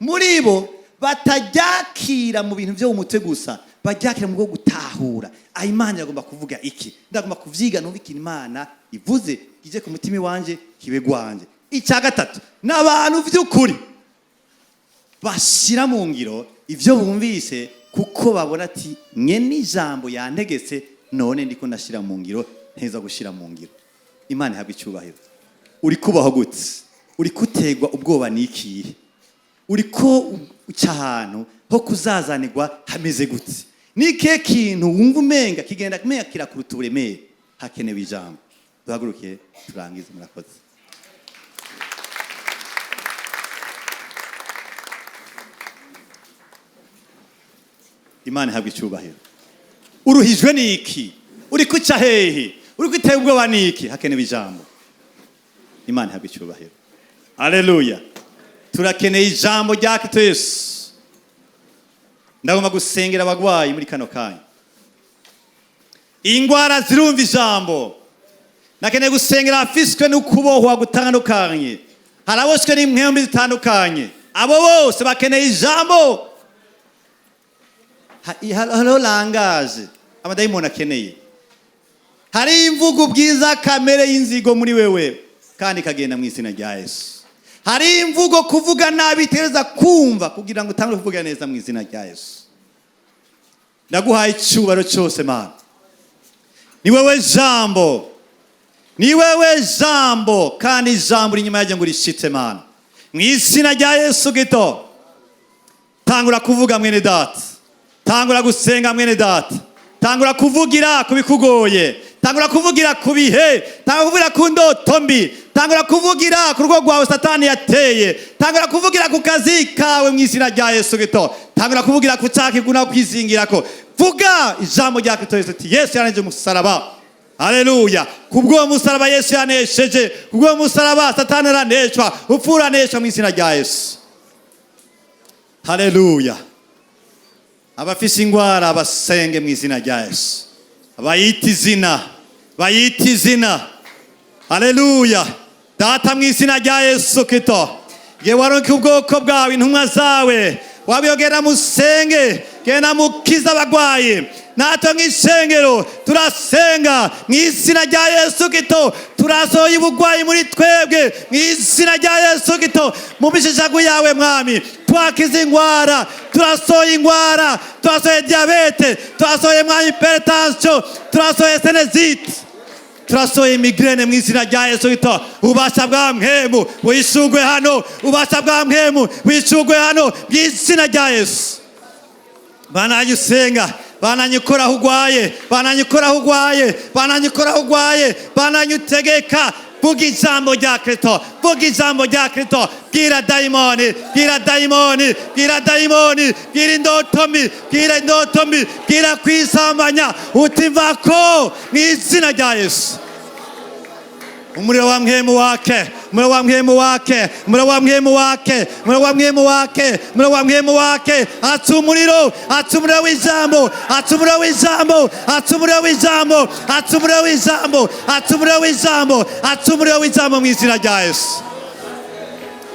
muri bo bataryakira mu bintu byo mu mutwe gusa, baryakira mu bwo gutahura. Imana iragomba kuvuga iki, ndagomba kuvyiga numva ikintu Imana ivuze kije ku mutima wanje kibe gwanje. Icya gatatu n'abantu vy'ukuri bashira mu ngiro ivyo bumvise, kuko babona ati nyene ijambo yantegetse, none ndiko ndashira mu ngiro, nteza gushira mu ngiro. Imana ihabwe icyubahiro. Uri kubaho gute? Uri kutegwa ubwoba n'ikihe? Uri ko ucahantu ho kuzazanirwa hameze gute? Nike kintu wumva umenga kigenda kumenga kirakuruta uburemere? Hakenewe ijambo. Duhaguruke turangize, murakoze. Imana ihabwe icyubahiro. Uruhijwe niki? Uri kuca hehe? Uri kwitega ubwoba niki? Hakenewe ijambo. Imana ihabwe icyubahiro. Haleluya. Turakeneye ijambo rya Kristo Yesu. Ndagomba gusengera abagwayi muri kano kanya. Ingwara zirumva ijambo. Nakeneye gusengera afiswe n'ukubohwa gutandukanye. Haraboshwe n'impwembi zitandukanye. Abo bose bakeneye ijambo. Halo langaje amadayimoni akeneye. Hari imvugo bwiza kamere y'inzigo muri wewe, kandi kagenda mu izina rya Yesu. Hari imvugo kuvuga nabi tereza kumva kugira ngo utangure kuvuga neza mu izina rya Yesu. Ndaguhaye icyubaro cyose Mana. Ni wewe jambo. Ni wewe jambo, kandi jambo inyuma yaje ngo rishitse Mana. Mu izina rya Yesu gito. Tangura kuvuga mwene data. Tangura gusenga mwene data. Tangura kuvugira kubikugoye. Tangura kuvugira kubihe. Tangura kuvugira ku ndoto mbi. Tangura kuvugira ku rugo rwawe Satani yateye. Tangura kuvugira ku kazi kawe mu izina rya Yesu gito. Tangura kuvugira ku cyakiguna kwizingirako. Vuga ijambo rya Kristo Yesu ati Yesu yaneje umusaraba. Haleluya. Kubwo umusaraba Yesu yanesheje. Kubwo umusaraba Satani araneshwa. Upfura neshwa mu izina rya Yesu. Haleluya. Abafise ingwara abasenge mu izina rya Yesu. Bayita izina. Haleluya. Data mu izina rya Yesu Kristo. Ye waronke ubwoko bwawe, intumwa zawe. Wabiyogera musenge. Genda mukiza abagwayi. Natwe nk'ishengero turasenga mu izina rya Yesu Kristo. Turasohoye ubugwayi muri twebwe mu izina rya Yesu Kristo. Mu bishishago yawe Mwami, twakiza ingwara. Turasohoye ingwara. Turasohoye diabete. Turasohoye Mwami hypertension. Turasohoye sinusite. Turasohoye migraine mu izina rya Yesu Kristo. Ubasha bwa mpemu wishugwe hano. Ubasha bwa mpemu wishugwe hano mu izina rya Yesu. Bananye usenga, bananye ukora hugwaye, bananye ukora hugwaye, bananye ukora hugwaye, bananye utegeka. Vuga ijambo rya Kristo, vuga ijambo rya Kristo. Bwira dayimoni, bwira dayimoni, bwira dayimoni, bwira indotomi, bwira indotomi, bwira kwisambanya. Utimvako mu izina rya Yesu. Umuriro wa mpemu wake, umuriro wa mpemu wake, umuriro wa mpemu wake, umuriro wa mpemu wake, umuriro wa mpemu wake. Atumuriro, atumuriro w'ijambo, atumuriro w'ijambo, atumuriro w'ijambo, atumuriro w'ijambo, atumuriro w'ijambo, atumuriro w'ijambo mu izina rya Yesu.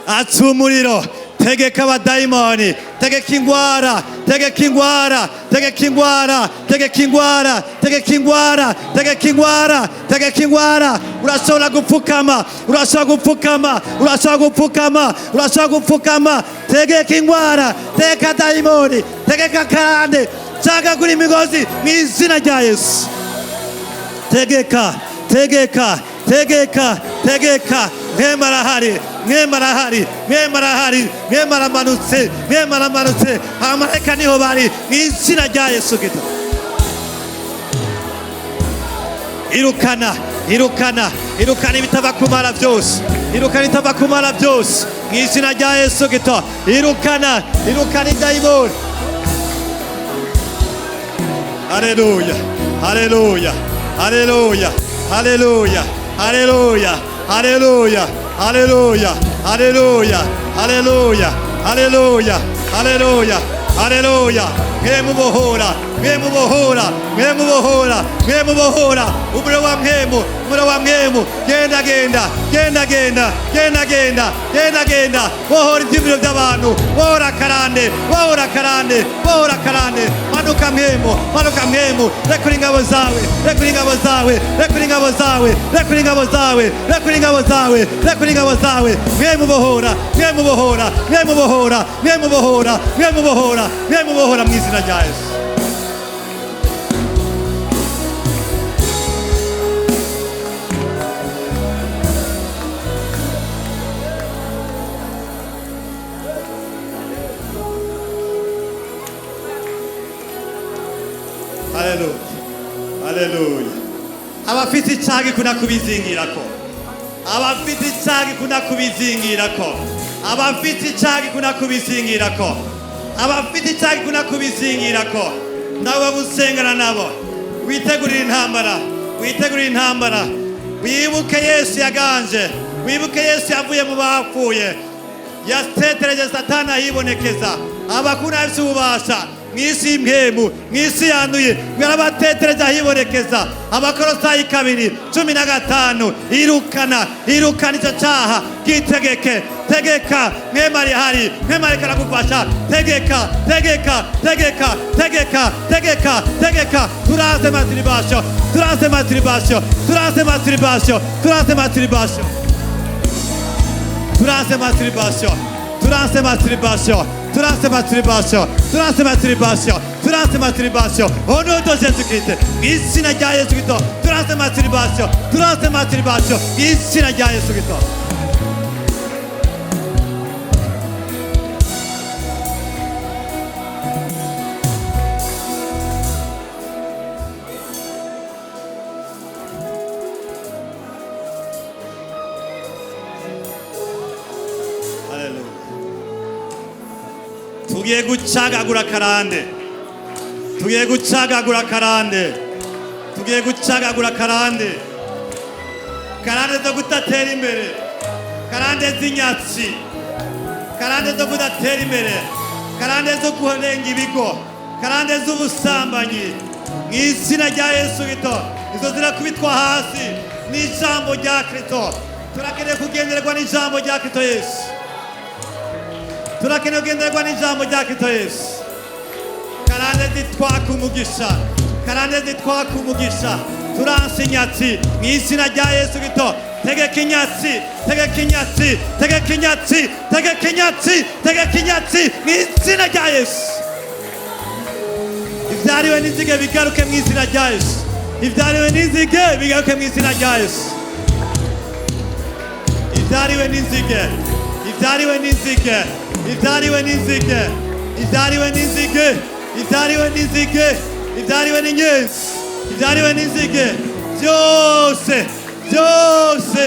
Atumuriro. tegeka abadayimoni, tegeka ingwara, tegeka ingwara, tegeka ingwara, tegeka ingwara, tegeka ingwara, tegeka ingwara, tegeka ingwara. Urashobora gupfukama, urashobora gupfukama, urashobora gupfukama, urashobora gupfukama. Tegeka ingwara, tegeka dayimoni, tegeka karande, cagagura imigozi mu izina rya Yesu. Tegeka, tegeka, tegeka, tegeka. Mwema arahari, mwema arahari, mwema arahari, mwema aramanutse, mwema aramanutse. Abamarayika niho bari mu izina rya Yesu Kristo. Irukana, irukana, irukana ibitava kumara byose, irukana ibitava kumara byose mu izina rya Yesu Kristo. Irukana, irukana idayimoni. Haleluya, haleluya, haleluya, haleluya, haleluya, haleluya, haleluya, haleluya, haleluya, haleluya, haleluya, haleluya. Mwemu bohora, mwemu bohora, mwemu bohora, mwemu bohora. Umuriro wa mwemu, umuriro wa mwemu. Genda, genda, genda, genda, genda, genda, genda, genda. Bohora ibyumviro by'abantu, bohora karande, bohora karande, bohora karande. Manuka mwemu, manuka mwemu. Rekura ingabo zawe, rekura ingabo zawe, rekura ingabo zawe, rekura ingabo zawe, rekura ingabo zawe, rekura ingabo zawe. Mwemu bohora, mwemu bohora, mwemu bohora, mwemu bohora, mwemu bohora, mwemu bohora mu izina rya Yesu. Haleluya, haleluya. Abafite icyago kuna kubizingirako, abafite icyago kuna kubizingirako, abafite icyago kuna kubizingirako, abafite icyago kuna kubizingirako. Nabo busengana nabo, witegurira intambara, witegurira intambara. Wibuke Yesu yaganje, wibuke Yesu yavuye mu bapfuye, yatetereje Satani ahibonekeza. Abakuna bafite ububasha mwisi y'imhemu, mwisi yanduye, mwarabatetereje ahibonekeza. Abakolosayi 2:15. Irukana, irukana icyo cyaha, gitegeke, tegeka. Mwema ari hari, mwema ariko aragufasha. Tegeka, tegeka, tegeka, tegeka, tegeka, tegeka. Turaze masturbation, turaze masturbation, turaze masturbation, turaze masturbation, turaze masturbation, turaze masturbation, turaze masturbation, turaze masturbation, turaze masturbation. Au nom de Jésus-Christ, izina rya Yesu Kristo. Turaze masturbation, turaze masturbation, izina rya Yesu Kristo. Tugiye gucagagura karande, tugiye gucagagura karande, tugiye gucagagura karande. Karande zo kudatera imbere, karande z'inyatsi, karande zo kudatera imbere, karande zo kurenga ibigo, karande z'ubusambanyi. Mu izina rya Yesu Kristo, izo zirakubitwa hasi n'ijambo rya Kristo. Turakeneye kugendererwa n'ijambo rya Kristo Yesu. Turakeneye kugendererwa n'ijambo rya Kristo Yesu. Karande zitwaka umugisha, karande zitwaka umugisha. Turanse inyatsi mu izina rya Yesu Kristo. Tegeka inyatsi, tegeka inyatsi, tegeka inyatsi, tegeka inyatsi, tegeka inyatsi mu izina rya Yesu. Ivyariwe n'inzige bigaruke mu izina rya Yesu. Ivyariwe n'inzige bigaruke mu izina rya Yesu. Ivyariwe n'inzige, ivyariwe n'inzige, ivyariwe n'inzige, ivyariwe n'inzige, ivyariwe n'inzige, ivyariwe n'inyenzi, ivyariwe n'inzige. Byose, byose,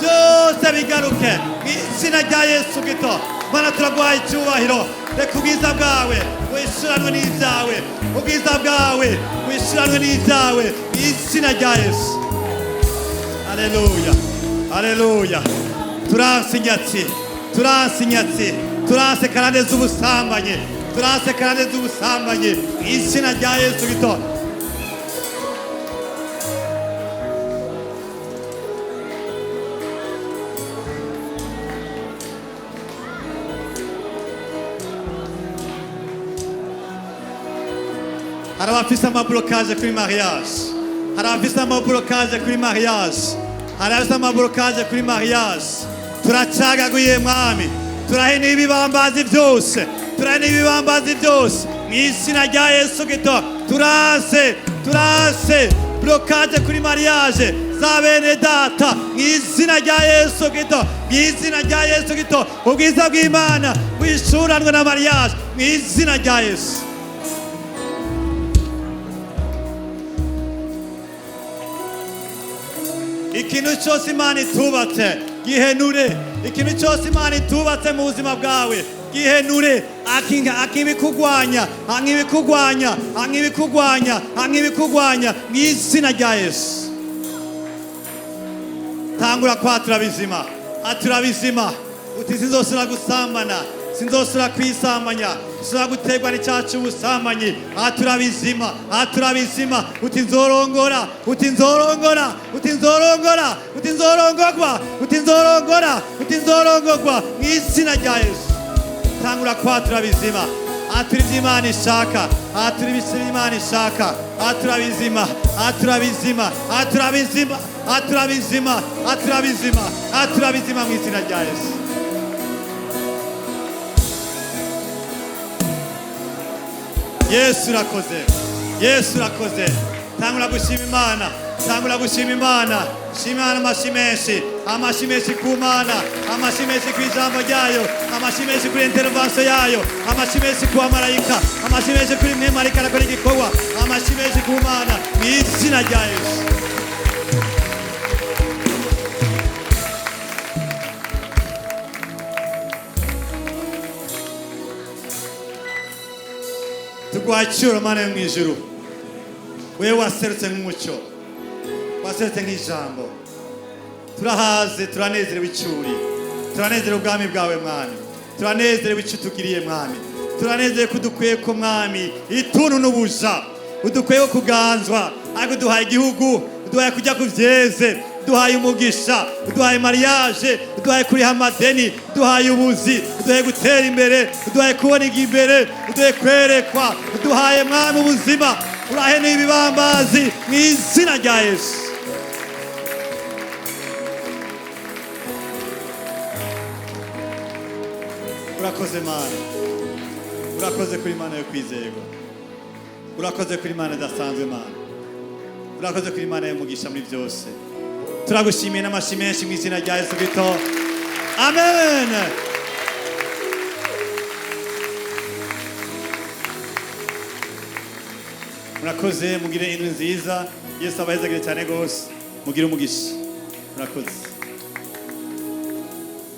byose bigaruke mu izina rya Yesu Kristo. Mana turaguhaye icyubahiro. Reka ubwiza bwawe wishuranwe n'ibyawe, ubwiza bwawe wishuranwe n'ibyawe mu izina rya Yesu. Haleluya, haleluya. Turanse inyatsi, turanse inyatsi, turanse karande z'ubusambanyi, turanse karande z'ubusambanyi mu izina rya Yesu Kristo. hari abafise amablokaje kuri mariage, hari abafise amablokaje kuri mariage, hari abafise amablokaje kuri mariage. Turacagaguye mwami, turahene ibibambazi byose, turahene ibibambazi byose mu izina rya Yesu Kristo. Turase blokaje kuri mariage za bene data mu izina rya Yesu Kristo, mu izina rya Yesu Kristo. Ubwiza bw'Imana bwishuranwe na mariage mu izina rya Yesu. Ikintu cyose Imana itubatse gihenure, ikintu cyose Imana itubatse mu buzima bwawe gihenure. Akibikugwanya mu izina rya Yesu. Tangura kwatura bizima, atura bizima. Uti sinzosura gusambana, sinzosura kwisambanya, sinzosura gutegwa n'icyaha cy'ubusambanyi. Atura bizima, atura bizima. Uti nzorongora, uti nzorongora, uti nzorongora, uti nzorongorwa, uti nzorongora, uti nzorongorwa mu izina rya Yesu. Tangura kwatura bizima, atura iby'Imana ishaka, atura ibisebe Imana ishaka. Atura bizima, atura bizima, atura bizima, atura bizima, atura bizima, atura bizima mu izina rya Yesu. Yesu urakoze, Yesu urakoze. Tangura gushima Imana, tangura gushima Imana. Shima Imana amashi menshi, amashi menshi ku Mana, amashi menshi ku ijambo ryayo, amashi menshi kuri intervention yayo, amashi menshi ku bamarayika, amashi menshi kuri mwe marayika arakora igikorwa, amashi menshi ku Mana mu izina rya Yesu. Tugwacura Mana yo mu ijuru, wewe waserutse nk'umucyo, waserutse nk'ijambo. Turahaze, turanezerewe icyuri, turanezerewe ubwami bwawe mwami, turanezerewe icyo utugiriye mwami, turanezerewe ko udukwiye ko mwami ituntu n'ubuja, udukwiye kuganzwa, ariko duhaye igihugu, duhaye kujya ku byeze, duhaye umugisha, duhaye mariage, duhaye kuriha amadeni, duhaye ubuzi, duhaye gutera imbere, duhaye kubona imbere, duhaye kwerekwa, duhaye mwami ubuzima. Urahene ibibambazi mu izina rya Yesu. Urakoze Mana, urakoze kuri Mana yo kwizerwa, urakoze kuri Mana idasanzwe Mana, urakoze kuri Mana y'umugisha muri byose. Turagushimiye n'amashi menshi mu izina rya Yesu Kristo. Amen. Murakoze, mugire indwi nziza. Yesu abahezagire cyane gose, mugire umugisha. Murakoze.